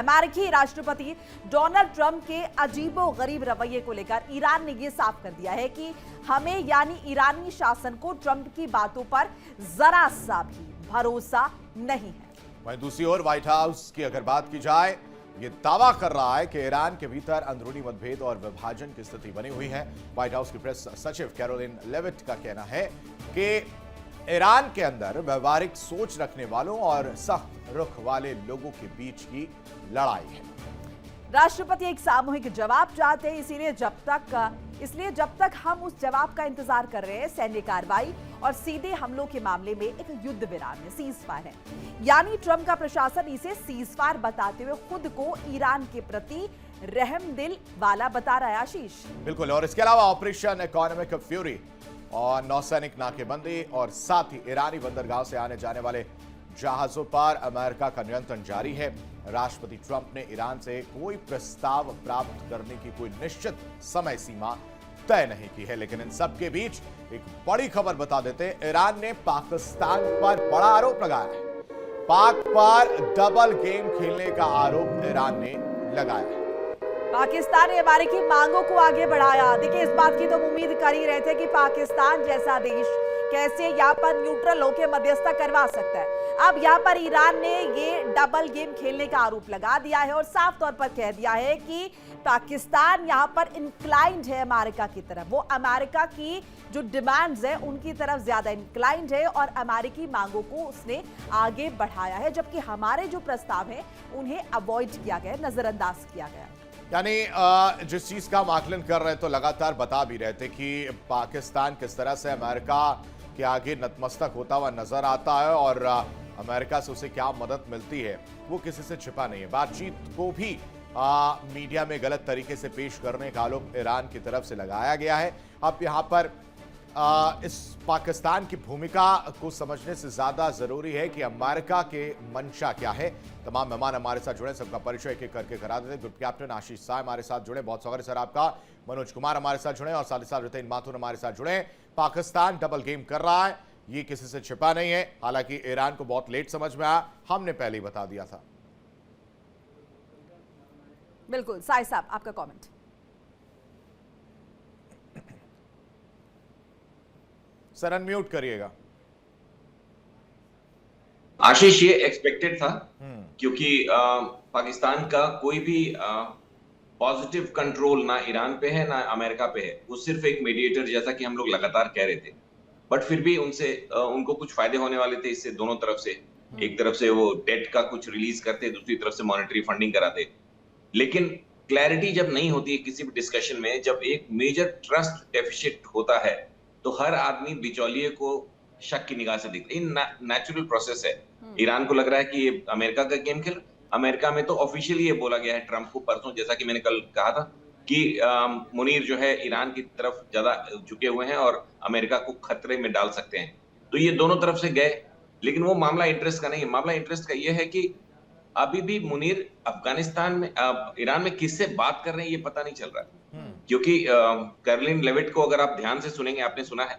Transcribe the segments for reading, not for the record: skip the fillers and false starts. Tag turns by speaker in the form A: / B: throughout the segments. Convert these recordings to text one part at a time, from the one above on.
A: अमेरिकी राष्ट्रपति Donald Trump के अजीबोगरीब रवैये को लेकर ईरान ने यह साफ कर दिया है कि हमें यानी ईरानी शासन को ट्रंप की बातों पर जरा सा भी भरोसा नहीं है।
B: वहीं दूसरी ओर व्हाइट हाउस की अगर बात की जाए, ये दावा कर रहा है कि ईरान के भीतर अंदरूनी मतभेद और विभाजन की स्थिति बनी हुई है। व्हाइट हाउस की प्रेस सचिव कैरोलिन लेविट का कहना है कि ईरान के अंदर व्यवहारिक सोच रखने वालों और सख्त रुख वाले लोगों के बीच की लड़ाई है।
A: राष्ट्रपति एक सामूहिक जवाब चाहते हैं, इसलिए जब तक हम उस जवाब का इंतजार कर रहे हैं, सैन्य कार्रवाई और सीधे हमलों के मामले में एक युद्ध विराम है, सीजफायर है। यानी ट्रंप का प्रशासन इसे सीजफायर बताते हुए खुद को ईरान के प्रति रहमदिल वाला बता रहा है। आशीष,
B: बिल्कुल। और इसके अलावा ऑपरेशन इकोनॉमिक फ्यूरी और नौसैनिक नाकेबंदी और साथ ही ईरानी बंदरगाह से आने जाने वाले जहाजों पर अमेरिका का नियंत्रण जारी है। राष्ट्रपति ट्रंप ने ईरान से कोई प्रस्ताव प्राप्त करने की कोई निश्चित समय सीमा तय नहीं की है, लेकिन इन सब के बीच एक बड़ी खबर बता देते हैं। ईरान ने पाकिस्तान पर बड़ा आरोप लगाया है। पाक पर डबल गेम खेलने का आरोप ईरान ने लगाया है।
A: पाकिस्तान ने अमेरिकी मांगों को आगे बढ़ाया। देखिए, इस बात की तो उम्मीद कर ही रहे थे कि पाकिस्तान जैसा देश कैसे यहाँ पर न्यूट्रल होकर मध्यस्थता करवा सकता है। अब यहाँ पर ईरान ने ये डबल गेम खेलने का आरोप लगा दिया है और साफ तौर पर कह दिया है कि पाकिस्तान यहाँ पर इंक्लाइंड है अमेरिका की तरफ। वो अमेरिका की जो डिमांड्स है उनकी तरफ ज्यादा इंक्लाइंड है और अमेरिकी मांगों को उसने आगे बढ़ाया है, जबकि हमारे जो प्रस्ताव हैं उन्हें अवॉइड किया गया, नजरअंदाज किया गया।
B: यानी जिस चीज का हम आकलन कर रहे थे, तो लगातार बता भी रहे थे कि पाकिस्तान किस तरह से अमेरिका के आगे नतमस्तक होता हुआ नजर आता है और अमेरिका से उसे क्या मदद मिलती है वो किसी से छिपा नहीं है। बातचीत को भी मीडिया में गलत तरीके से पेश करने का आरोप ईरान की तरफ से लगाया गया है। अब यहाँ पर इस पाकिस्तान की भूमिका को समझने से ज्यादा जरूरी है कि अमेरिका के मंशा क्या है। तमाम मेहमान हमारे साथ जुड़े, सबका परिचय एक एक करके करा देते। ग्रुप कैप्टन आशीष शाह हमारे साथ जुड़े, बहुत स्वागत है सर आपका। मनोज कुमार हमारे साथ जुड़े और साथ ही साथ रितेन माथुर हमारे साथ जुड़े। पाकिस्तान डबल गेम कर रहा है, ये किसी से छिपा नहीं है। हालांकि ईरान को बहुत लेट समझ में आया, हमने पहले ही बता दिया था।
A: बिल्कुल, साई साहब आपका कमेंट।
B: सर अनम्यूट करिएगा।
C: आशीष, ये एक्सपेक्टेड था क्योंकि पाकिस्तान का कोई भी पॉजिटिव कंट्रोल ना ईरान पे है ना अमेरिका पे है। वो सिर्फ एक मीडिएटर जैसा कि हम लोग लगातार कह रहे थे, बट फिर भी उनको कुछ फायदे होने वाले थे इससे दोनों तरफ से। एक तरफ से वो डेट का कुछ रिलीज करते, दूसरी तरफ से मॉनेटरी फंडिंग कराते। लेकिन क्लैरिटी जब नहीं होती है किसी भी डिस्कशन में, जब एक मेजर ट्रस्ट डेफिसिट होता है तो हर आदमी बिचौलिए को शक की निगाह से देखता है। नेचुरल प्रोसेस है। ईरान को लग रहा है कि ये अमेरिका का गेम खेल। अमेरिका में तो ऑफिशियली ये बोला गया है ट्रंप को परसों, जैसा कि मैंने कल कहा था कि मुनीर जो है ईरान की तरफ ज्यादा झुके हुए हैं और अमेरिका को खतरे में डाल सकते हैं। तो ये दोनों तरफ से गए, लेकिन वो मामला इंटरेस्ट का नहीं है। मामला इंटरेस्ट का ये है कि अभी भी मुनीर अफगानिस्तान में ईरान में किससे बात कर रहे हैं ये पता नहीं चल रहा है। क्योंकि कैरोलिन लेविट को अगर आप ध्यान से सुनेंगे, आपने सुना है,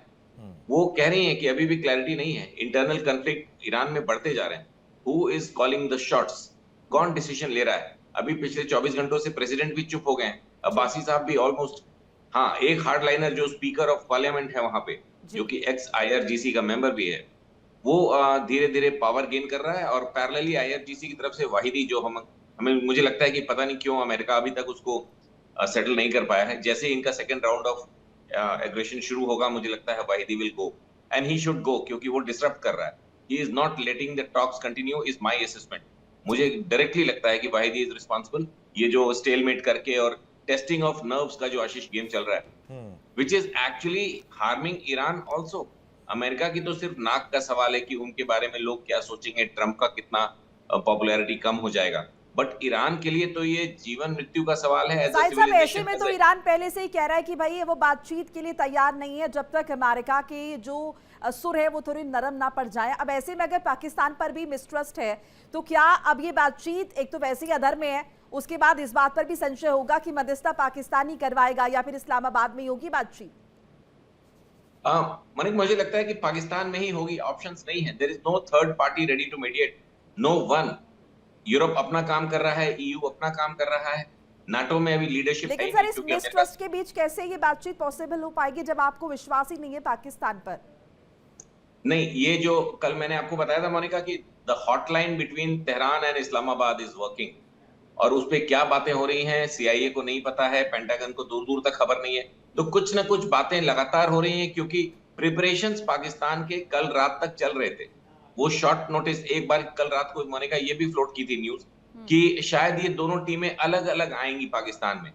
C: वो कह रही हैं कि अभी भी क्लैरिटी नहीं है। इंटरनल कॉन्फ्लिक्ट ईरान में बढ़ते जा रहे हैं। Who is calling the shots? कौन डिसीजन ले रहा है? अभी पिछले 24 घंटों से प्रेसिडेंट भी चुप हो गए हैं, अब्बासी साहब भी ऑलमोस्ट। हाँ, एक हार्डलाइनर जो स्पीकर ऑफ पार्लियामेंट है वहां पे, जो कि एक्स IRGC का मेंबर भी है, वो धीरे धीरे पावर गेन कर रहा है। और पैरेलली IRGC की तरफ से वाहिदी, जो हमें मुझे लगता है कि पता नहीं क्यों अमेरिका अभी तक उसको सेटल नहीं कर पाया है। जैसे इनका सेकंड राउंड ऑफ एग्रेशन शुरू होगा, मुझे लगता है वाहिदी will go, and he should go, क्योंकि वो डिसरप्ट कर रहा है। He is not letting the talks continue, is my assessment. मुझे डायरेक्टली लगता है कि वाहिदी इज रिस्पांसिबल। ये जो स्टेलमेट करके और टेस्टिंग ऑफ नर्व्स का जो आशीष गेम चल रहा है, which is actually harming Iran also. America की तो सिर्फ नाक का सवाल है कि उनके बारे में लोग क्या सोचेंगे, ट्रंप का कितना पॉपुलैरिटी कम हो जाएगा, बट ईरान के लिए तो ये जीवन मृत्यु का सवाल है।
A: ऐसे में तो ईरान पहले से ही कह रहा है कि भाई वो बातचीत के लिए तैयार नहीं है जब तक अमेरिका की जो सुर है वो थोड़ी नरम ना पड़ जाए। अब ऐसे में अगर पाकिस्तान पर भी मिसट्रस्ट है तो क्या अब ये बातचीत एक तो वैसे ही अधर में है, उसके बाद इस बात पर भी संशय होगा कि मध्यस्थता पाकिस्तान ही करवाएगा या फिर इस्लामाबाद में ही होगी बातचीत?
C: मनिक, मुझे लगता है कि पाकिस्तान में ही होगी, ऑप्शंस नहीं है। There is no third party ready to mediate, no one. Europe अपना काम कर रहा है, ईयू अपना काम कर रहा है, नाटो में अभी लीडरशिप है
A: लेकिन
C: ही
A: सर
C: नहीं,
A: इस
C: क्योंकि
A: मिसट्रस्ट के बीच कैसे ये बातचीत पॉसिबल हो पाएगी जब आपको विश्वास ही नहीं है पाकिस्तान पर?
C: नहीं, ये जो कल मैंने आपको बताया था मोनिका कि the hotline between Tehran and Islamabad is working, और उस पे क्या बातें हो रही हैं सीआईए को नहीं पता है, पेंटागन को दूर दूर तक खबर नहीं है। तो कुछ ना कुछ बातें लगातार हो रही हैं, क्योंकि प्रिपरेशंस पाकिस्तान के कल रात तक चल रहे थे। वो शॉर्ट नोटिस एक बार कल रात को मोनिका ये भी फ्लोट की थी न्यूज कि शायद ये दोनों टीमें अलग अलग आएंगी पाकिस्तान में,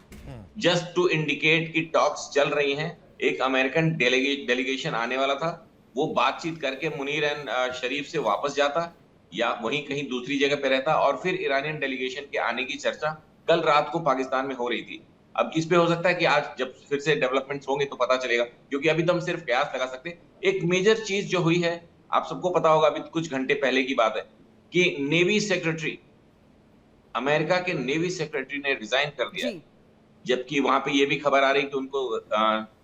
C: जस्ट टू इंडिकेट कि टॉक्स चल रही हैं। एक अमेरिकन डेलीगेशन आने वाला था, वो बातचीत करके मुनीर एंड शरीफ से वापस जाता या वहीं कहीं दूसरी जगह पे रहता, और फिर ईरानियन डेलीगेशन के आने की चर्चा कल रात को पाकिस्तान में हो रही थी। अब इस पे हो सकता है कि आज जब फिर से डेवलपमेंट्स होंगे तो पता चलेगा, क्योंकि अभी तो हम सिर्फ कयास लगा सकते हैं। एक मेजर चीज जो हुई है, आप सबको पता होगा, अभी कुछ घंटे पहले की बात है कि नेवी सेक्रेटरी, अमेरिका के नेवी सेक्रेटरी ने रिजाइन कर दिया, जबकि वहां पे ये भी खबर आ रही कि उनको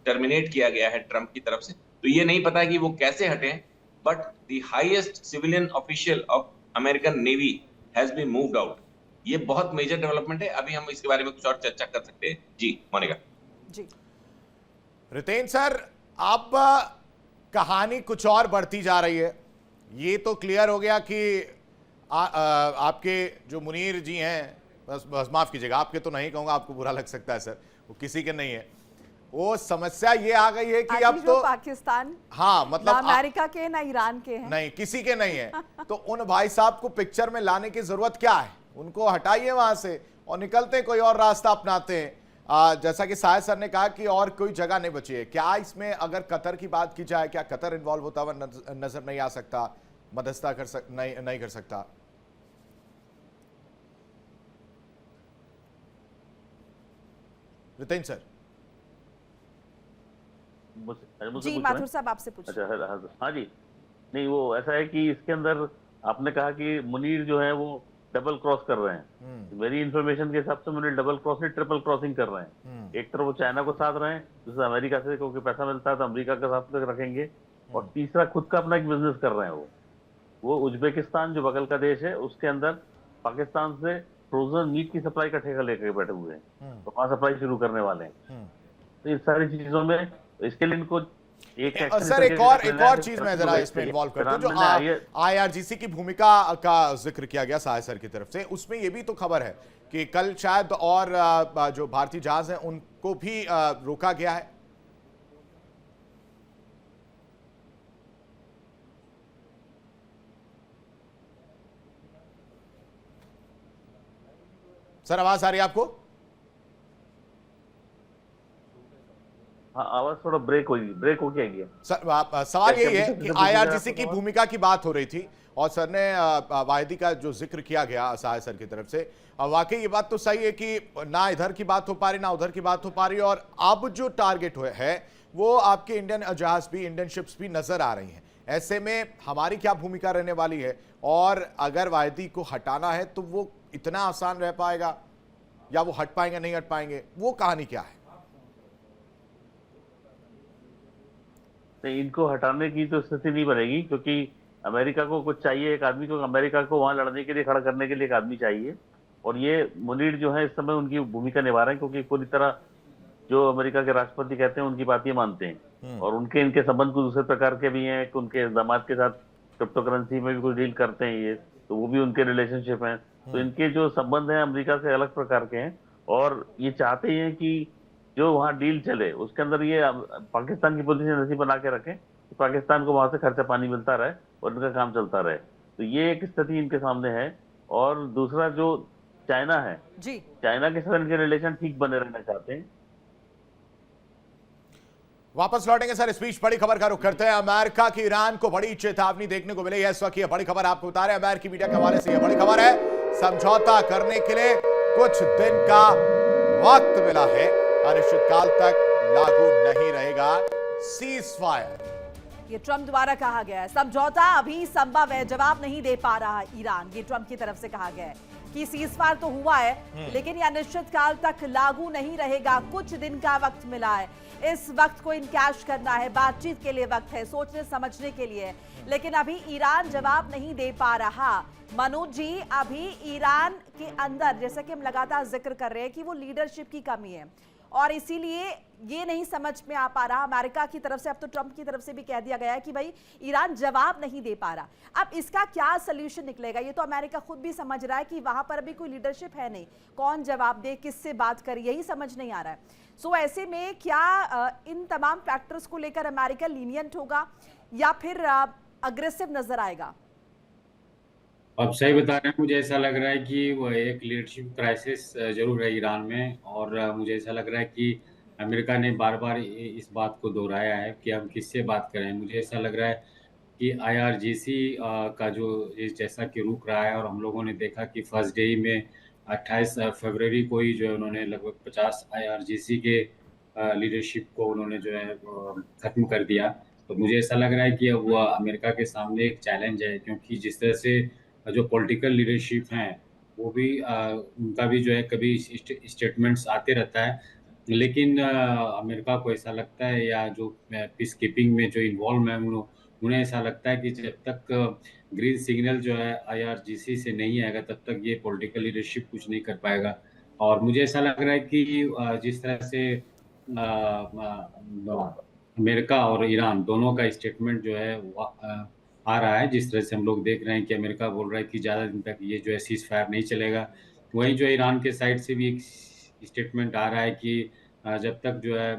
C: टर्मिनेट किया गया है ट्रंप की तरफ से। तो ये नहीं पता कि वो कैसे हटे, but the highest civilian official of American navy has been moved out. ये बहुत मेजर डेवलपमेंट है, अभी हम इसके बारे में कुछ और चर्चा कर सकते हैं। जी मोनिका। जी
B: रितेन सर, अब कहानी कुछ और बढ़ती जा रही है। ये तो क्लियर हो गया कि आपके जो मुनीर जी हैं, बस माफ कीजिएगा, आपके तो नहीं कहूंगा, आपको बुरा लग सकता है सर, वो किसी के नहीं है। वो समस्या ये आ गई है कि अब तो
A: पाकिस्तान,
B: हाँ मतलब
A: ना अमेरिका के ना ईरान के हैं,
B: नहीं किसी के नहीं है। तो उन भाई साहब को पिक्चर में लाने की जरूरत क्या है? उनको हटाइए वहां से और निकलते कोई और रास्ता अपनाते हैं। जैसा कि साहिद सर ने कहा कि और कोई जगह नहीं बची है। क्या इसमें अगर कतर की बात की जाए, क्या कतर इन्वॉल्व होता हुआ नजर नहीं आ सकता, मध्यस्थता नहीं कर सकता? Written sir.
A: जी माथुर साहब आपसे पूछिए।
D: अच्छा, हाँ जी, नहीं वो ऐसा है कि इसके अंदर आपने कहा कि मुनीर जो है वो डबल क्रॉस कर रहे हैं। मेरी इंफॉर्मेशन के हिसाब से मुनीर डबल क्रॉस नहीं, ट्रिपल क्रॉसिंग कर रहे हैं। एक तरफ वो चाइना को साथ रहे हैं, दूसरा अमेरिका से, क्योंकि पैसा मिलता है तो अमेरिका का साथ तक रखेंगे, और तीसरा खुद का अपना एक बिजनेस कर रहे हैं। वो उज्बेकिस्तान जो बगल का देश है, उसके अंदर पाकिस्तान से फ्रोजन मीट की सप्लाई का ठेका लेकर बैठे हुए हैं, तो वहां सप्लाई शुरू करने वाले हैं। तो इन सारी चीजों में इसके लिए इनको
B: सर एक और चीज मैं जरा इसमें इन्वॉल्व करता हूं, जो आईआरजीसी की भूमिका का जिक्र किया गया साहिद सर की तरफ से, उसमें ये भी तो खबर है कि कल शायद और जो भारतीय जहाज हैं उनको भी रोका गया है। सर आवाज आ रही है आपको?
D: हाँ, आवाज थोड़ा ब्रेक हो गया।
B: सवाल यही है कि आईआरजीसी की भूमिका की बात हो रही थी और सर ने वाहिदी का जो जिक्र किया गया साहिद सर की तरफ से, वाकई ये बात तो सही है कि ना इधर की बात हो पा रही ना उधर की बात हो पा रही, और अब जो टारगेट है वो आपके इंडियन जहाज भी, इंडियन शिप्स भी नजर आ रही हैं। ऐसे में हमारी क्या भूमिका रहने वाली है, और अगर वाहिदी को हटाना है तो वो इतना आसान रह पाएगा या वो हट पाएंगे नहीं हट पाएंगे, वो कहानी क्या है?
D: इनको हटाने की तो स्थिति नहीं बनेगी, क्योंकि अमेरिका को कुछ चाहिए, एक आदमी को, अमेरिका को वहां लड़ने के लिए, खड़ा करने के लिए एक आदमी चाहिए, और ये मुनीर जो है इस समय उनकी भूमिका निभा रहे हैं, क्योंकि पूरी तरह जो अमेरिका के राष्ट्रपति कहते हैं उनकी बात ये मानते हैं, और उनके इनके संबंध कुछ दूसरे प्रकार के भी हैं कि उनके दामाद के साथ क्रिप्टो करेंसी में भी कुछ डील करते हैं ये, तो वो भी उनके रिलेशनशिप हैं। तो इनके जो संबंध हैं अमेरिका से अलग प्रकार के हैं, और ये चाहते हैं कि जो वहाँ डील चले उसके अंदर ये पाकिस्तान की पोजीशन ऐसी बना के रखें कि पाकिस्तान को वहां से खर्चा पानी मिलता रहे और इनका काम चलता रहे। तो ये एक स्थिति इनके सामने है। और दूसरा जो चाइना है जी, चाइना के साथ इनके रिलेशन ठीक बने रहना चाहते हैं।
B: वापस लौटेंगे सर, इस बीच बड़ी खबर का रुख करते हैं। अमेरिका की ईरान को बड़ी चेतावनी देखने को मिली है इस वक्त। ये बड़ी खबर आपको बता रहे हैं, अमेरिकी मीडिया के हवाले से ये बड़ी खबर है। समझौता करने के लिए कुछ दिन का वक्त मिला है, अनिश्चितकाल तक लागू नहीं रहेगा सीज फायर।
A: ये ट्रंप द्वारा कहा गया है। समझौता अभी संभव है, जवाब नहीं दे पा रहा ईरान, ये ट्रंप की तरफ से कहा गया है। कि सीजफायर तो हुआ है लेकिन यह अनिश्चित काल तक लागू नहीं रहेगा, कुछ दिन का वक्त मिला है। इस वक्त को इनकैश करना है, बातचीत के लिए वक्त है, सोचने समझने के लिए। लेकिन अभी ईरान जवाब नहीं दे पा रहा। मनोज जी, अभी ईरान के अंदर जैसा कि हम लगातार जिक्र कर रहे हैं कि वो लीडरशिप की कमी है और इसीलिए ये नहीं समझ में आ पा रहा अमेरिका की तरफ से, अब तो ट्रंप की तरफ से भी कह दिया गया है कि भाई ईरान जवाब नहीं दे पा रहा। अब इसका क्या सोल्यूशन निकलेगा? ये तो अमेरिका खुद भी समझ रहा है कि वहां पर अभी कोई लीडरशिप है नहीं, कौन जवाब दे, किससे बात करे, यही समझ नहीं आ रहा है। सो ऐसे में क्या इन तमाम फैक्टर्स को लेकर अमेरिका लीनियंट होगा या फिर अग्रेसिव नजर आएगा?
E: आप सही बता रहे हैं। मुझे ऐसा लग रहा है कि वो एक लीडरशिप क्राइसिस जरूर है ईरान में, और मुझे ऐसा लग रहा है कि अमेरिका ने बार बार इस बात को दोहराया है कि हम किससे बात करें। मुझे ऐसा लग रहा है कि IRGC का जो जैसा कि रुक रहा है, और हम लोगों ने देखा कि फर्स्ट डे में 28 फरवरी को ही जो है उन्होंने लगभग 50 IRGC के लीडरशिप को उन्होंने जो है खत्म कर दिया। तो मुझे ऐसा लग रहा है कि अब वो अमेरिका के सामने एक चैलेंज है, क्योंकि जिस तरह से जो पॉलिटिकल लीडरशिप हैं वो भी उनका भी जो है कभी स्टेटमेंट्स आते रहता है, लेकिन अमेरिका को ऐसा लगता है, या जो पीस कीपिंग में जो इन्वॉल्व है उन्हें ऐसा लगता है कि जब तक ग्रीन सिग्नल जो है IRGC से नहीं आएगा तब तक ये पॉलिटिकल लीडरशिप कुछ नहीं कर पाएगा। और मुझे ऐसा लग रहा है कि जिस तरह से अमेरिका और ईरान दोनों का स्टेटमेंट जो है आ रहा है, जिस तरह से हम लोग देख रहे हैं कि अमेरिका बोल रहा है कि ज़्यादा दिन तक ये जो है सीज फायर नहीं चलेगा, वहीं जो ईरान के साइड से भी एक स्टेटमेंट आ रहा है कि जब तक जो है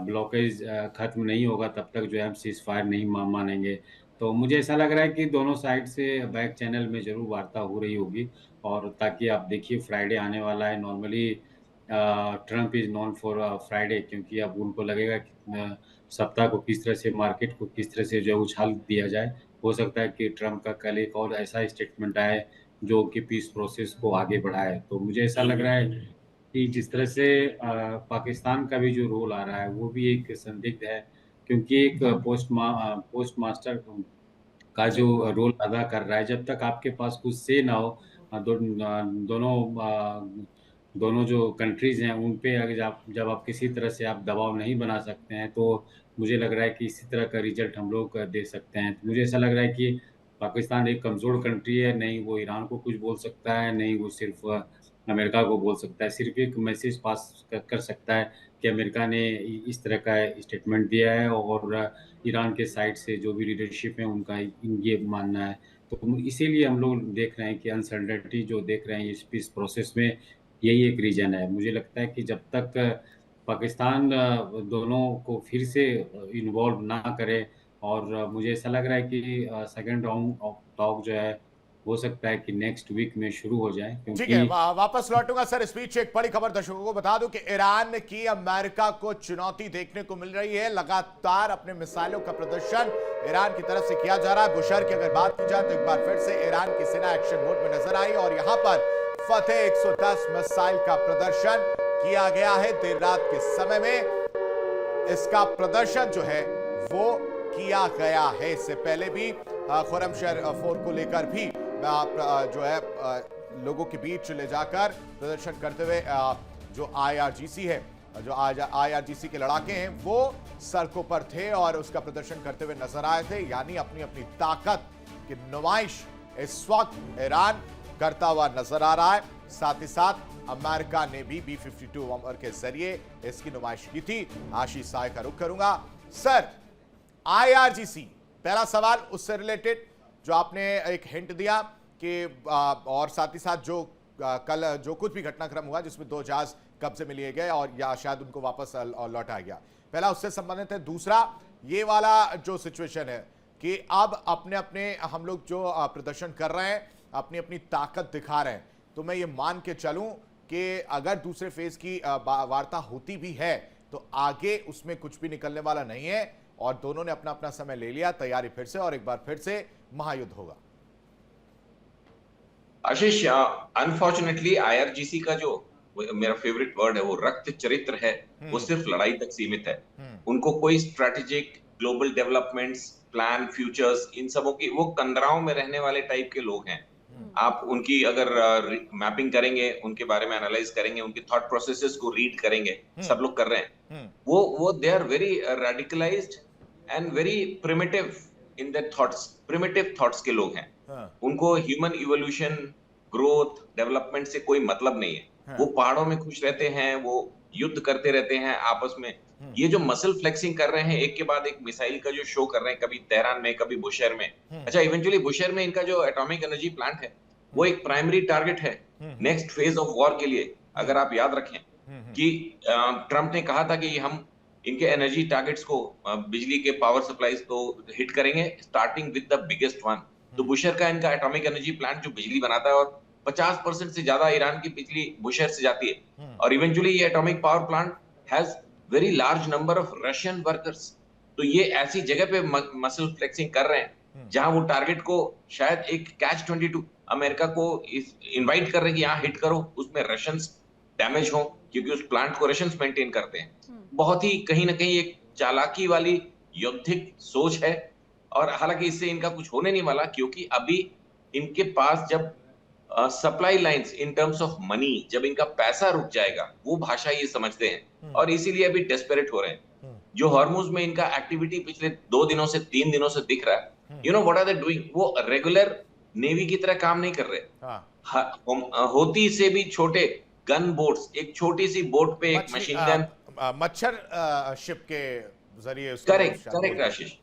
E: ब्लॉकेज खत्म नहीं होगा तब तक जो है हम सीज फायर नहीं मानेंगे। तो मुझे ऐसा लग रहा है कि दोनों साइड से बैक चैनल में ज़रूर वार्ता हो रही होगी, और ताकि आप देखिए फ्राइडे आने वाला है। Normally Trump is known for Friday, क्योंकि अब उनको लगेगा कि सप्ताह को किस तरह से, मार्केट को किस तरह से जो उछाल दिया जाए। हो सकता है कि ट्रम्प का कल एक और ऐसा स्टेटमेंट आए जो कि पीस प्रोसेस को आगे बढ़ाए। तो मुझे ऐसा लग रहा है कि जिस तरह से पाकिस्तान का भी जो रोल आ रहा है वो भी एक संदिग्ध है, क्योंकि एक पोस्ट मास्टर का जो रोल अदा कर रहा है, जब तक आपके पास कुछ से ना हो, दोनों जो कंट्रीज़ हैं उन पे अगर जब आप किसी तरह से आप दबाव नहीं बना सकते हैं, तो मुझे लग रहा है कि इसी तरह का रिजल्ट हम लोग दे सकते हैं। तो मुझे ऐसा लग रहा है कि पाकिस्तान एक कमज़ोर कंट्री है, नहीं वो ईरान को कुछ बोल सकता है, नहीं वो सिर्फ अमेरिका को बोल सकता है। सिर्फ एक मैसेज पास कर सकता है कि अमेरिका ने इस तरह का स्टेटमेंट दिया है, और ईरान के साइड से जो भी लीडरशिप है उनका ये मानना है। तो इसीलिए हम लोग देख रहे हैं कि अनसर्टेनिटी जो देख रहे हैं इस पीस प्रोसेस में, यही एक रीज़न है। मुझे लगता है कि जब तक पाकिस्तान दोनों को फिर से इन्वॉल्व ना करे, और मुझे ऐसा लग रहा है कि सेकंड राउंड ऑफ टॉक जो है हो सकता है कि नेक्स्ट वीक में शुरू हो जाए,
B: ठीक
E: क्योंकि
B: है, वापस लौटूंगा सर। इस बीच एक बड़ी खबर दर्शकों को बता दूं कि ईरान की अमेरिका को चुनौती देखने को मिल रही है। लगातार अपने मिसाइलों का प्रदर्शन ईरान की तरफ से किया जा रहा है। बुशहर की अगर बात की जाए तो एक बार फिर से ईरान की सेना एक्शन मोड में नजर आई, और यहां पर फतेह 110 मिसाइल का प्रदर्शन किया गया है देर रात के समय में। इसका प्रदर्शन जो है वो किया गया है। इससे पहले भी खुर्रमशहर 4 को लेकर भी जो है लोगों के बीच ले जाकर प्रदर्शन करते हुए जो IRGC है, जो IRGC के लड़ाके हैं वो सड़कों पर थे और उसका प्रदर्शन करते हुए नजर आए थे। यानी अपनी अपनी ताकत की नुमाइश इस वक्त ईरान करता हुआ नजर आ रहा है। साथ ही साथ अमेरिका ने भी B-52 बॉम्बर के जरिए इसकी नुमाइश की थी। आशीष साय का रुख करूंगा। सर, IRGC, पहला सवाल उससे रिलेटेड जो आपने एक हिंट दिया कि और साथ ही साथ जो कल जो कुछ भी घटनाक्रम हुआ जिसमें 2 जहाज कब्जे में लिए गए और या शायद उनको वापस लौटाया गया, पहला उससे संबंधित है। दूसरा ये वाला जो सिचुएशन है कि अब अपने अपने हम लोग जो प्रदर्शन कर रहे हैं, अपनी अपनी ताकत दिखा रहे हैं, तो मैं ये मान के चलूं कि अगर दूसरे फेज की वार्ता होती भी है तो आगे उसमें कुछ भी निकलने वाला नहीं है, और दोनों ने अपना अपना समय ले लिया, तैयारी फिर से, और एक बार फिर से महायुद्ध होगा।
C: आशीष, अनफॉर्चुनेटली IRGC का जो मेरा फेवरेट वर्ड है वो रक्त चरित्र है, वो सिर्फ लड़ाई तक सीमित है। उनको कोई strategic global developments, plan, futures, इन सबों की, वो कंदराओं में रहने वाले टाइप के लोग हैं। आप उनकी अगर मैपिंग करेंगे, उनके बारे में एनालाइज करेंगे, उनके थॉट प्रोसेसेस को रीड करेंगे, सब लोग कर रहे हैं। वो they are very radicalized and very primitive in their thoughts, primitive thoughts के लोग हैं। उनको ह्यूमन इवोल्यूशन, ग्रोथ, डेवलपमेंट से कोई मतलब नहीं है। वो पहाड़ों में खुश रहते हैं, वो युद्ध करते रहते हैं आपस में। ये जो मसल फ्लेक्सिंग कर रहे हैं, एक के बाद एक मिसाइल का जो शो कर रहे हैं, कभी तेहरान में, कभी बुशहर में। अच्छा, इवेंचुअली बुशहर में इनका जो एटॉमिक एनर्जी प्लांट है, वो एक प्राइमरी टारगेट है नेक्स्ट फेज ऑफ वॉर के लिए। अगर आप याद रखें कि ट्रंप ने कहा था कि हम इनके एनर्जी टारगेट्स को, बिजली के पावर सप्लाईज को हिट करेंगे, starting with the biggest one. तो बुशहर का इनका एटॉमिक एनर्जी प्लांट जो बिजली बनाता है, और 50% से ज्यादा ईरान की बिजली बुशहर से जाती है। और इवेंचुअली ये atomic power plant has very large number of Russian workers. तो ये ऐसी जगह पे मसल फ्लेक्सिंग कर रहे हैं जहां वो टारगेट को शायद एक कैच 22 अमेरिका को इनवाइट कर रहे हैं कि यहाँ हिट करो, उसमें रशियंस डैमेज हो, क्योंकि उस प्लांट को रशियंस मेंटेन करते हैं। बहुत ही कहीं ना कहीं एक चालाकी वाली युद्धिक सोच है। और हालांकि इससे इनका कुछ होने नहीं वाला, क्योंकि अभी इनके पास जब supply lines in terms of money, जब इनका पैसा रुक जाएगा, वो भाषा ये समझते हैं और इसीलिए अभी डेस्परेट हो रहे हैं। जो हॉर्मुज में इनका एक्टिविटी पिछले 2 दिनों से 3 दिनों से दिख रहा है, you know what are they doing? वो रेगुलर नेवी की तरह काम नहीं कर रहे। होती से भी छोटे गन बोट्स, एक छोटी सी बोट पे एक मशीन गन,
B: मच्छर शिप के जरिए,
C: करेक्ट आशीष,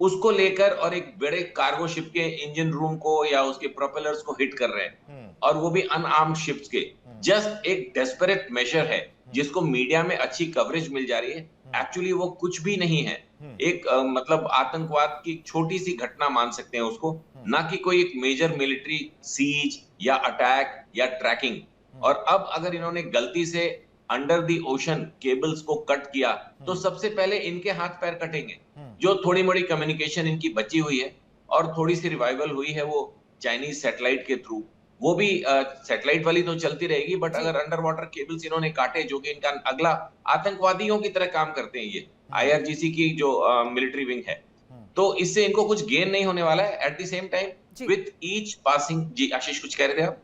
C: उसको लेकर और एक बड़े कार्गो शिप के इंजन रूम को या उसके प्रोपेलर्स को हिट कर रहे हैं, और वो भी अनआर्म्ड शिप्स के। जस्ट एक डेस्परेट मेजर है जिसको मीडिया में अच्छी कवरेज मिल जा रही है। एक्चुअली वो कुछ भी नहीं है, एक मतलब आतंकवाद की छोटी सी घटना मान सकते हैं उसको, ना कि कोई एक मेजर मिलिट्री सीज या अटैक या ट्रैकिंग। और अब अगर इन्होंने गलती से अंडर द ओशन केबल्स को कट किया, तो सबसे पहले इनके हाथ पैर कटेंगे। जो थोड़ी मोड़ी कम्युनिकेशन इनकी बची हुई है और थोड़ी सी रिवाइवल हुई है, वो चाइनीज सैटेलाइट के थ्रू, वो भी सैटेलाइट वाली तो चलती रहेगी, बट अगर अंडर वाटर केबल्स इन्होंने काटे, जो कि इनका अगला आतंकवादियों की तरह काम करते हैं ये IRGC की जो मिलिट्री विंग है, तो इससे इनको कुछ गेन नहीं होने वाला है। At the same time with each passing, जी आशीष कुछ कह रहे थे आप?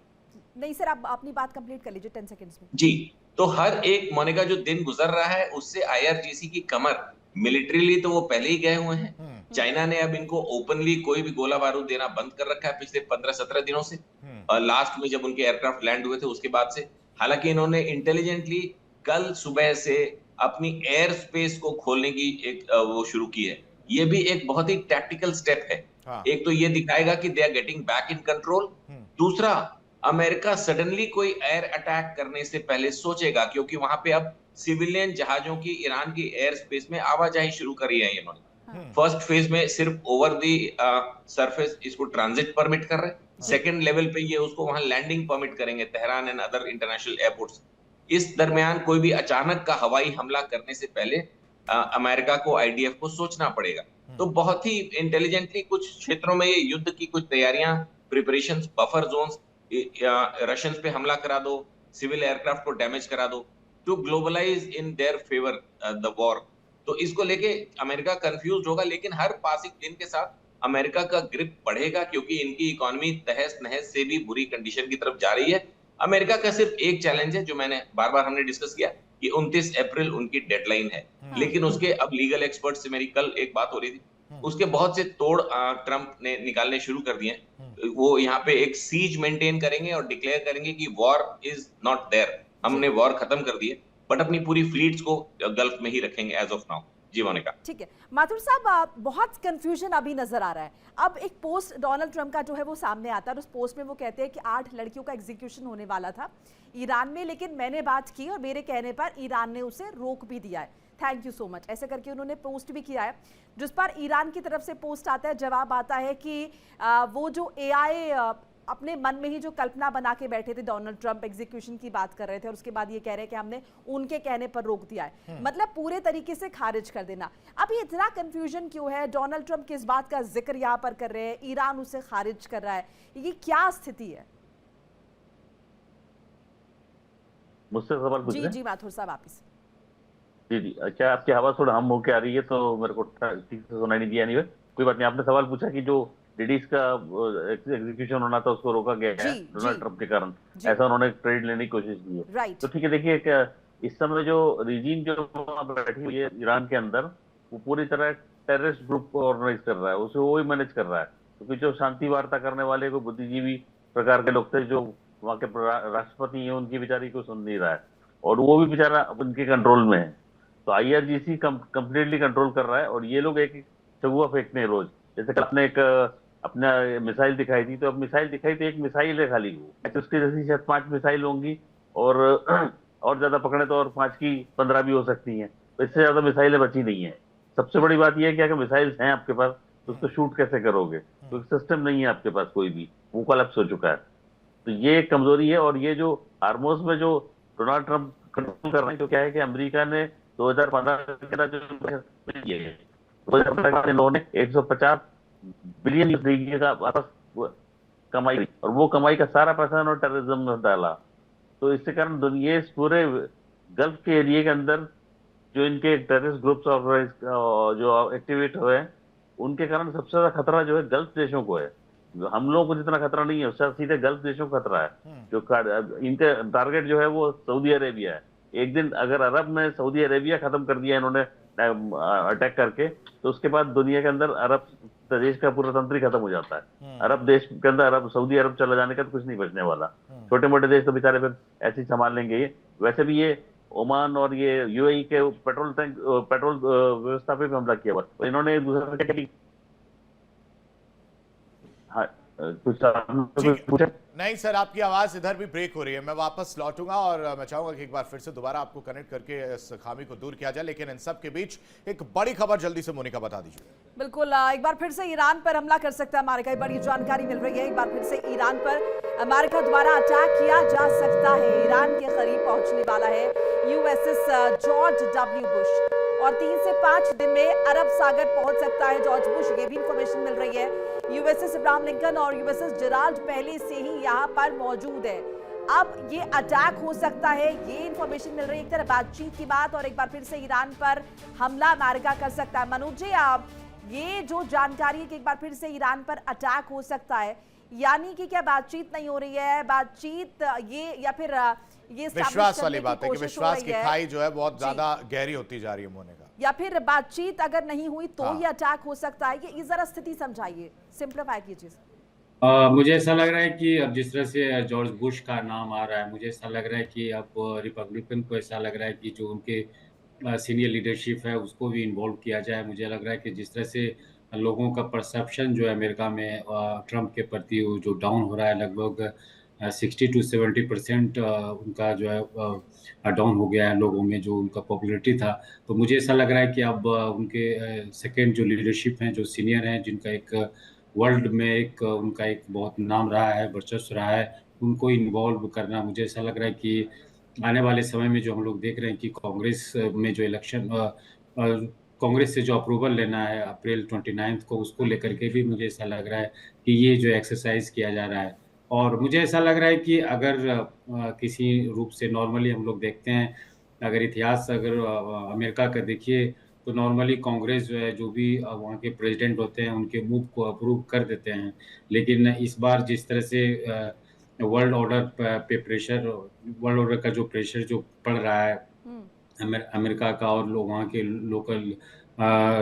A: नहीं सर, आप अपनी बात कंप्लीट कर लीजिए 10 सेकंड्स में।
C: जी, तो हर एक मोनिका जो दिन गुजर रहा है, उससे IRGC की कमर, मिलिट्रीली तो वो पहले ही गए हुए हैं। चाइना ने अब इनको ओपनली कोई भी गोला बारूद देना बंद कर रखा है पिछले 15-17 दिनों से, और लास्ट में जब उनके एयरक्राफ्ट लैंड हुए थे उसके बाद से। हालांकि इन्होंने इंटेलिजेंटली कल सुबह से अपनी एयर स्पेस को खोलने की एक वो शुरू की है। ये भी एक बहुत ही टैक्टिकल स्टेप है। एक तो ये दिखाएगा कि they are getting back in control. दूसरा, अमेरिका सडनली कोई एयर अटैक करने से पहले सोचेगा, क्योंकि वहां पे अब सिविलियन जहाजों की ईरान की एयर स्पेस में आवाजाही शुरू करी है इन्होंने। फर्स्ट फेज में सिर्फ ओवर दी सरफेस इसको ट्रांजिट परमिट कर रहे हैं। सेकंड लेवल पे ये उसको वहां लैंडिंग परमिट करेंगे, Tehran and other international airports. इस दरमियान कोई भी अचानक का हवाई हमला करने से पहले अमेरिका को IDF को सोचना पड़ेगा। तो बहुत ही इंटेलिजेंटली कुछ क्षेत्रों में ये युद्ध की कुछ तैयारियां, प्रिपरेशंस, बफर जोन्स, रशियंस पे हमला करा दो, सिविल एयरक्राफ्ट को डैमेज करा दो, to globalize in their favour the war. तो इसको लेके अमेरिका कंफ्यूज होगा, लेकिन हर पासिंग दिन के साथ अमेरिका का ग्रिप बढ़ेगा, क्योंकि इनकी इकोनॉमी तहस नहस से भी बुरी कंडीशन की तरफ जा रही है। अमेरिका का सिर्फ एक चैलेंज है, जो मैंने बार बार हमने डिस्कस किया, कि 29 अप्रैल उनकी डेडलाइन है। लेकिन उसके अब लीगल एक्सपर्ट से मेरी कल एक बात हो रही थी, उसके बहुत से तोड़ ट्रंप ने निकालने शुरू कर दिए। वो यहाँ पे एक सीज मेंटेन करेंगे और डिक्लेयर करेंगे कि वॉर इज नॉट देयर, हमने वॉर खत्म कर दिए, बट अपनी पूरी फ्लीट्स को गल्फ में ही रखेंगे एज ऑफ नाउ। जी मोनिका।
A: ठीक है माथुर साहब, बहुत कंफ्यूजन अभी नजर आ रहा है। अब एक पोस्ट डोनाल्ड ट्रंप का जो है वो सामने आता है, और उस पोस्ट में वो कहते हैं कि 8 लड़कियों का एग्जीक्यूशन होने वाला था ईरान में, लेकिन मैंने बात की और मेरे कहने पर ईरान ने उसे रोक भी दिया है। थैंक यू सो मच, ऐसे करके उन्होंने पोस्ट भी किया है, जिस पर ईरान की तरफ से पोस्ट आता है, जवाब आता है कि वो जो AI अपने मन में ही जो कल्पना बना के बैठे थे, डोनाल्ड ट्रंप एग्जीक्यूशन की बात कर रहे थे, और उसके बाद ये कह रहे हैं कि हमने उनके कहने पर रोक दिया है। मतलब पूरे तरीके से खारिज कर देना। अब ये इतना कंफ्यूजन क्यों है? डोनाल्ड ट्रंप किस बात का जिक्र यहाँ पर कर रहे हैं, ईरान उसे खारिज कर रहा है, ये क्या स्थिति है?
D: मुझसे सवाल पूछ रहे हैं?
A: जी माथुर साहब वापिस।
D: जी, क्या आपकी आवाज थोड़ा हम होके आ रही है, तो मेरे को ठीक से सुनाई नहीं दिया। नहीं, कोई बात नहीं। आपने सवाल पूछा कि जो डीडीज का एग्जीक्यूशन होना था, उसको रोका गया है
A: जी,
D: डोनाल्ड
A: जी,
D: ट्रंप के कारण।
A: जी,
D: ऐसा उन्होंने ट्रेड लेने की कोशिश की है।
A: राइट।
D: तो ठीक है, देखिए इस समय जो रिजीम जो वहाँ बैठी हुई है ईरान के अंदर, वो पूरी तरह टेररिस्ट ग्रुप को ऑर्गेनाइज कर रहा है, उसे वो ही मैनेज कर रहा है। क्योंकि जो शांति वार्ता करने वाले को बुद्धिजीवी प्रकार के लोग थे, जो वहाँ के राष्ट्रपति हैं, उनकी बेचारी को सुन नहीं रहा है, और वो भी बेचारा उनके कंट्रोल में है। तो आईआरजीसी कंप्लीटली कंट्रोल कर रहा है, और ये लोग एक एक चगुआ फेंकते हैं रोज। जैसे कल आपने एक अपना मिसाइल दिखाई थी, तो अब मिसाइल दिखाई तो एक मिसाइल है खाली, वो तो उसकी जैसी शायद 5 मिसाइल होंगी, और और ज्यादा पकड़े तो और 5 की 15 भी हो सकती हैं। तो इससे ज्यादा मिसाइलें बची नहीं है। सबसे बड़ी बात यह है कि अगर मिसाइल्स हैं आपके पास, तो उसको शूट कैसे करोगे? तो सिस्टम नहीं है आपके पास कोई भी, वो कोलैप्स हो चुका है। तो ये एक कमजोरी है। और ये जो हार्मोस में जो डोनाल्ड ट्रंप कंट्रोल कर रहे हैं, तो क्या है कि अमेरिका ने 2015 के अंदर जो किए हैं, 2015 में इन्होंने 150 बिलियन यूएसडी का वापस कमाई, और वो कमाई का सारा पैसा उन्होंने टेररिज्म में डाला। तो इसके कारण दुनिया, इस पूरे गल्फ के एरिया के अंदर जो इनके टेररिस्ट ग्रुप्स और जो एक्टिवेट हुए हैं, उनके कारण सबसे ज्यादा खतरा जो है गल्फ देशों को है। हम लोगों को जितना खतरा नहीं है, उससे सीधे गल्फ देशों को खतरा है। जो इनके टारगेट जो है वो सऊदी अरेबिया है। एक दिन अगर अरब में सऊदी अरेबिया खत्म कर दिया इन्होंने अटैक करके, तो उसके बाद दुनिया के अंदर अरब देश का पूरा तंत्र ही खत्म हो जाता है। अरब देश के अंदर सऊदी अरब चला जाने का तो कुछ नहीं बचने वाला। छोटे मोटे देश तो बेचारे फिर ऐसे ही संभाल लेंगे। ये वैसे भी ये ओमान और ये यूएई के पेट्रोल व्यवस्था पे भी हमला किया हुआ, तो इन्होंने एक दूसरे से कुछ पूछा?
B: नहीं सर, आपकी आवाज इधर भी ब्रेक हो रही है। मैं वापस लौटूंगा और मैं चाहूंगा कि एक बार फिर से दोबारा आपको कनेक्ट करके इस खामी को दूर किया जाए, लेकिन इन सब के बीच एक बड़ी खबर जल्दी से मोनिका बता दीजिए।
A: बिल्कुल, एक बार फिर से ईरान पर हमला कर सकता है अमेरिका, बड़ी जानकारी मिल रही है। एक बार फिर से ईरान पर अमेरिका द्वारा अटैक किया जा सकता है। ईरान के करीब पहुंचने वाला है यूएसएस जॉर्ज डब्ल्यू बुश, और 3 से 5 दिन में अरब सागर पहुंच सकता है जॉर्ज बुश, ये भी इंफॉर्मेशन मिल रही है। यूएसएस अब्राहम लिंकन और यूएसएस जेराल्ड पहले से ही यहाँ पर मौजूद है। अब ये अटैक हो सकता है, ये इंफॉर्मेशन मिल रही है। एक तरह बातचीत की बात, और एक बार फिर से ईरान पर हमला अमेरिका कर सकता है। मनोज जी, ये जो जानकारी है कि एक बार फिर से ईरान पर अटैक हो सकता है, यानी कि क्या बातचीत नहीं हो रही है? बातचीत ये, या फिर ये
B: विश्वास वाली बात है कि विश्वास की खाई जो है बहुत ज्यादा गहरी होती जा रही है मोने का,
A: या फिर बातचीत अगर नहीं हुई तो ये अटैक हो सकता है? ये जरा स्थिति समझाइए, सिंप्लीफाई कीजिए।
E: मुझे ऐसा लग रहा है कि अब जिस तरह से जॉर्ज बुश का नाम आ रहा है, मुझे ऐसा लग रहा है कि अब रिपब्लिकन को ऐसा लग रहा है कि जो उनके सीनियर लीडरशिप है उसको भी इन्वॉल्व किया जाए। मुझे लग रहा है कि जिस तरह से लोगों का परसेप्शन जो है अमेरिका में ट्रंप के प्रति वो जो डाउन हो रहा है, लगभग 60 to 70% उनका जो है डाउन हो गया है लोगों में, जो उनका पॉपुलैरिटी था। तो मुझे ऐसा लग रहा है कि अब उनके सेकेंड जो लीडरशिप हैं, जो सीनियर हैं, जिनका एक वर्ल्ड में एक उनका एक बहुत नाम रहा है, वर्चस्व रहा है, उनको इन्वॉल्व करना, मुझे ऐसा लग रहा है कि आने वाले समय में जो हम लोग देख रहे हैं कि कांग्रेस में जो इलेक्शन कांग्रेस से जो अप्रूवल लेना है अप्रैल 29 को, उसको लेकर के भी मुझे ऐसा लग रहा है कि ये जो एक्सरसाइज किया जा रहा है। और मुझे ऐसा लग रहा है कि अगर किसी रूप से नॉर्मली हम लोग देखते हैं, अगर इतिहास अगर अमेरिका का देखिए, तो नॉर्मली कांग्रेस जो है, जो भी वहाँ के प्रेसिडेंट होते हैं, उनके मूव को अप्रूव कर देते हैं। लेकिन इस बार जिस तरह से वर्ल्ड ऑर्डर पे प्रेशर, वर्ल्ड ऑर्डर का जो प्रेशर जो पड़ रहा है अमेरिका का, और वहाँ के लोकल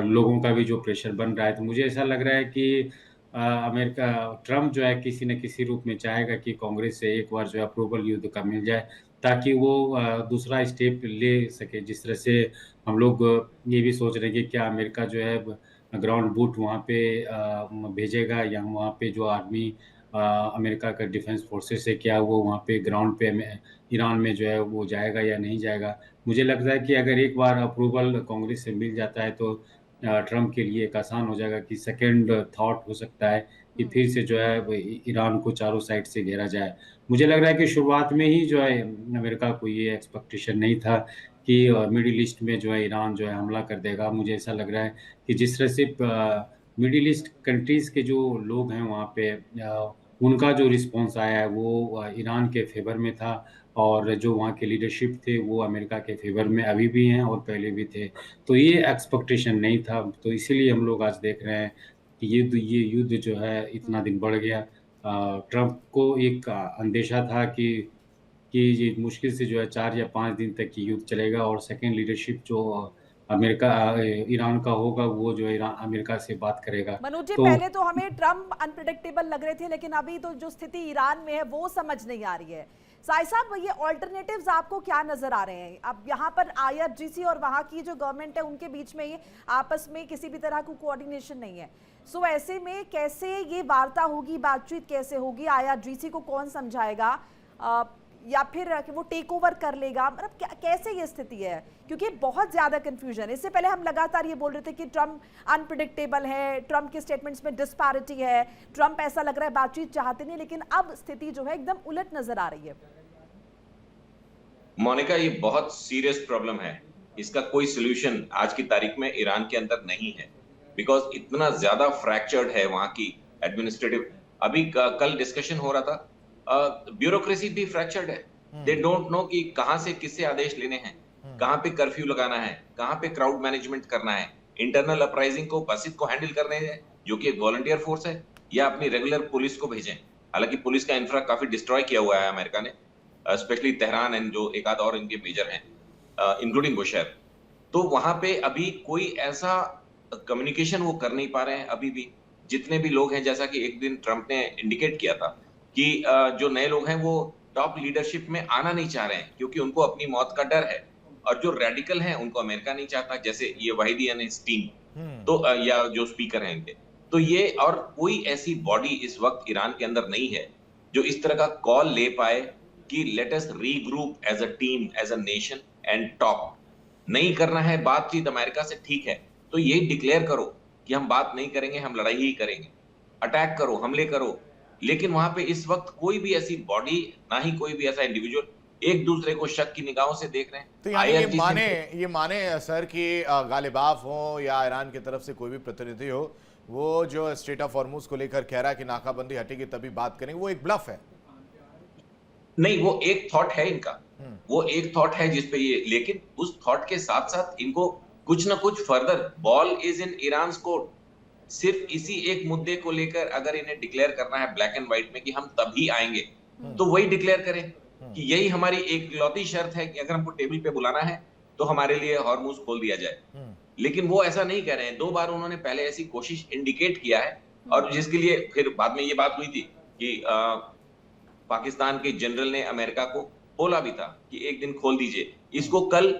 E: लोगों का भी जो प्रेशर बन रहा है, तो मुझे ऐसा लग रहा है कि अमेरिका ट्रम्प जो है किसी न किसी रूप में चाहेगा कि कांग्रेस से एक बार जो है अप्रूवल युद्ध का मिल जाए, ताकि वो दूसरा स्टेप ले सके। जिस तरह से हम लोग ये भी सोच रहे हैं कि क्या अमेरिका जो है ग्राउंड बूट वहाँ पे भेजेगा, या वहाँ पे जो आर्मी अमेरिका का डिफेंस फोर्सेस है, क्या वो वहाँ पे ग्राउंड पे ईरान में जो है वो जाएगा या नहीं जाएगा। मुझे लगता है कि अगर एक बार अप्रूवल कांग्रेस से मिल जाता है, तो ट्रम्प के लिए एक आसान हो जाएगा कि सेकंड थॉट हो सकता है कि फिर से जो है ईरान को चारों साइड से घेरा जाए। मुझे लग रहा है कि शुरुआत में ही जो है अमेरिका को ये एक्सपेक्टेशन नहीं था कि मिडिल ईस्ट में जो है ईरान जो है हमला कर देगा। मुझे ऐसा लग रहा है कि जिस तरह से मिडिल ईस्ट कंट्रीज़ के जो लोग हैं वहाँ पे, उनका जो रिस्पॉन्स आया है वो ईरान के फेवर में था, और जो वहाँ के लीडरशिप थे वो अमेरिका के फेवर में अभी भी हैं और पहले भी थे। तो ये एक्सपेक्टेशन नहीं था, तो इसीलिए हम लोग आज देख रहे हैं कि ये युद्ध जो है इतना दिन बढ़ गया। ट्रंप को एक अंदेशा था कि ये मुश्किल से जो है 4 या 5 दिन तक ये युद्ध चलेगा और सेकंड लीडरशिप जो ईरान का होगा वो जो है अमेरिका से बात करेगा।
A: मनोज जी,
E: तो
A: पहले तो हमें ट्रम्प अनप्रेडिक्टेबल लग रहे थे, लेकिन अभी तो जो स्थिति ईरान में है वो समझ नहीं आ रही है। साई साहब, ये ऑल्टरनेटिव्स आपको क्या नजर आ रहे हैं? अब यहाँ पर IRGC और वहाँ की जो गवर्नमेंट है उनके बीच में ये आपस में किसी भी तरह को कोऑर्डिनेशन नहीं है। सो ऐसे में कैसे ये वार्ता होगी, बातचीत कैसे होगी? IRGC को कौन समझाएगा, या फिर वो टेक ओवर कर लेगा? मतलब कैसे ये स्थिति है? क्योंकि बहुत ज्यादा कंफ्यूजन। इससे पहले हम लगातार ये बोल रहे थे कि ट्रम्प अनप्रेडिक्टेबल है, ट्रम्प के स्टेटमेंट्स में डिस्पैरिटी है, ट्रम्प ऐसा लग रहा है बातचीत चाहते नहीं, लेकिन अब स्थिति जो है एकदम उलट नजर आ रही है।
C: मोनिका, ये बहुत सीरियस प्रॉब्लम है। इसका कोई सोल्यूशन आज की तारीख में ईरान के अंदर नहीं है, बिकॉज इतना ज्यादा फ्रैक्चर्ड है वहां की एडमिनिस्ट्रेटिव। अभी कल डिस्कशन हो रहा था, ब्यूरोक्रेसी भी फ्रैक्चर्ड है। दे डोंट नो कि कहां से किससे आदेश लेने हैं, कहां पे कर्फ्यू लगाना है, कहां पे क्राउड मैनेजमेंट करना है, इंटरनल अपराइजिंग को बसित को हैंडल करने हैं जो कि एक वॉलंटियर फोर्स है, या अपनी रेगुलर पुलिस को भेजें। हालांकि पुलिस का इंफ्रा काफी डिस्ट्रॉय किया हुआ है अमेरिका ने, स्पेशली तेहरान एंड जो एक आध और इनके मेजर हैं, इंक्लूडिंग बुशहर। तो वहां पे अभी कोई ऐसा कम्युनिकेशन वो कर नहीं पा रहे हैं अभी भी। जितने भी लोग हैं, जैसा कि एक दिन ट्रम्प ने इंडिकेट किया था कि जो नए लोग हैं वो टॉप लीडरशिप में आना नहीं चाह रहे हैं क्योंकि उनको अपनी मौत का डर है, और जो रेडिकल हैं उनको अमेरिका नहीं चाहता, जैसे ये वाहिदी यानी टीम, तो या जो स्पीकर हैं इनके। तो ये और कोई ऐसी बॉडी इस वक्त ईरान के अंदर नहीं है जो इस तरह का कॉल ले पाए कि let us regroup as a team, as a nation and talk. नहीं करना है बातचीत अमेरिका से, ठीक है, तो ये डिक्लेयर करो कि हम बात नहीं करेंगे, हम लड़ाई ही करेंगे, अटैक करो, हमले करो। लेकिन वहां पे इस वक्त कोई भी ऐसी बॉडी, ना ही कोई भी ऐसा इंडिविजुअल एक दूसरे को शक की निगाहों से देख रहे हैं।
B: तो ये माने सर कि गालिबाफ हो या ईरान की तरफ से कोई भी प्रतिनिधि हो, वो जो स्ट्रेट ऑफ हॉर्मुज को लेकर कह रहा है कि नाकाबंदी हटेगी तभी बात करेंगे, वो एक ब्लफ है?
C: नहीं, वो एक थॉट है इनका, वो एक थॉट है जिसपे ये, लेकिन उस थॉट के साथ साथ इनको कुछ ना कुछ further, ball is in Iran court. सिर्फ इसी एक मुद्दे को लेकर अगर इन्हें डिक्लेयर करना है ब्लैक एंड व्हाइट में कि हम तभी आएंगे, तो वही डिक्लेयर करें कि यही हमारी एक लौती शर्त है कि अगर हमको टेबल पे बुलाना है तो हमारे लिए हॉर्मुज खोल दिया जाए। लेकिन वो ऐसा नहीं कह रहे हैं। 2 बार उन्होंने पहले ऐसी कोशिश इंडिकेट किया है, और जिसके लिए फिर बाद में ये बात हुई थी कि पाकिस्तान के जनरल ने अमेरिका को बोला भी था कि एक दिन खोल दीजिए इसको। कल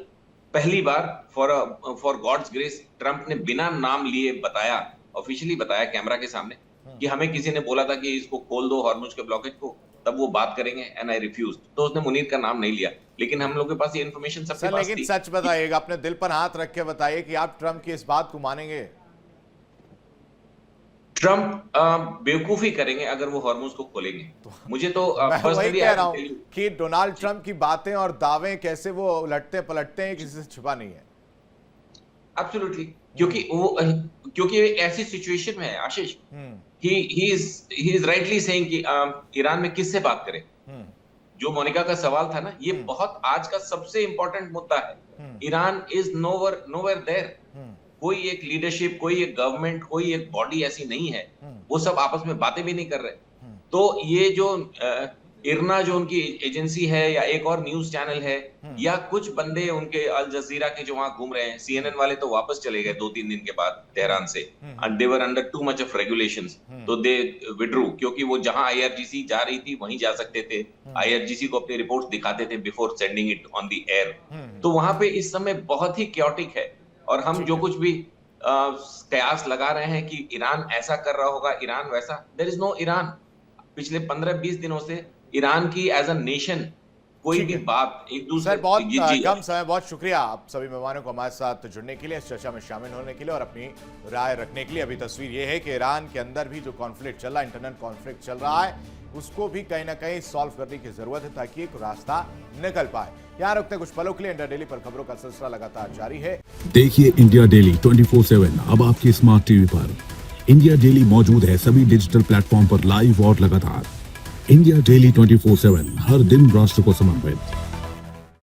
C: पहली बार फॉर गॉड्स ग्रेस ट्रंप ने बिना नाम लिए बताया, ऑफिशियली बताया कैमरा के सामने कि हमें किसी ने बोला था कि इसको खोल दो हॉर्मुज के ब्लॉकेज को, तब वो बात करेंगे, एंड आई रिफ्यूज। तो उसने मुनीर का नाम नहीं लिया, लेकिन हम लोग के पास ये इन्फॉर्मेशन सबके पास थी।
B: लेकिन सच बताइएगा, अपने दिल पर हाथ रख के बताइए कि आप ट्रंप की इस बात को मानेंगे?
C: ट्रंप बेवकूफी करेंगे अगर वो हॉर्मुज को खोलेंगे। मुझे तो
B: मैं वही कह रहा हूं कि डोनाल्ड ट्रंप की बातें और दावे कैसे वो उलटते पलटते हैं, किसी से छुपा नहीं है।
C: एब्सोल्युटली, क्योंकि ऐसी सिचुएशन में है आशीष, ही इज राइटली सेइंग कि ईरान में किससे बात करें। जो मोनिका का सवाल था ना, ये बहुत आज का सबसे इंपॉर्टेंट मुद्दा है। Iran is nowhere there. कोई एक लीडरशिप, कोई एक गवर्नमेंट, कोई एक बॉडी ऐसी नहीं है, वो सब आपस में बातें भी नहीं कर रहे। तो ये जो इरना जो उनकी एजेंसी है, या एक और न्यूज चैनल है, या कुछ बंदे उनके अल जजीरा के जो वहां घूम रहे हैं, CNN वाले तो वापस चले गए 2-3 दिन के बाद तेहरान से, and they were under too much of regulations, तो दे विड्रू, क्योंकि वो जहां IRGC जा रही थी वहीं जा सकते थे। IRGC को अपनी रिपोर्ट्स दिखाते थे before sending it on the air. तो वहां पे इस समय बहुत ही क्योटिक है, और हम जो कुछ भी कयास लगा रहे हैं कि ईरान ऐसा कर रहा होगा, ईरान वैसा, देयर इज नो ईरान। पिछले 15-20 दिनों से ईरान की एज अ नेशन कोई भी बात एक दूसरे
B: बहुत कम समय। बहुत शुक्रिया आप सभी मेहमानों को हमारे साथ जुड़ने के लिए, इस चर्चा में शामिल होने के लिए और अपनी राय रखने के लिए। अभी तस्वीर ये है कि ईरान के अंदर भी जो कॉन्फ्लिक्ट चल रहा है, इंटरनल कॉन्फ्लिक्ट चल रहा है, उसको भी कहीं ना कहीं सॉल्व करने की जरूरत है ताकि एक रास्ता निकल पाए। यहाँ रुकते कुछ पलों के लिए। इंडिया डेली पर खबरों का सिलसिला लगातार जारी है।
F: देखिए इंडिया डेली 24/7 अब आपकी स्मार्ट टीवी पर। इंडिया डेली मौजूद है सभी डिजिटल प्लेटफॉर्म पर लाइव और लगातार। इंडिया डेली 24/7 हर दिन राष्ट्र को समर्पित।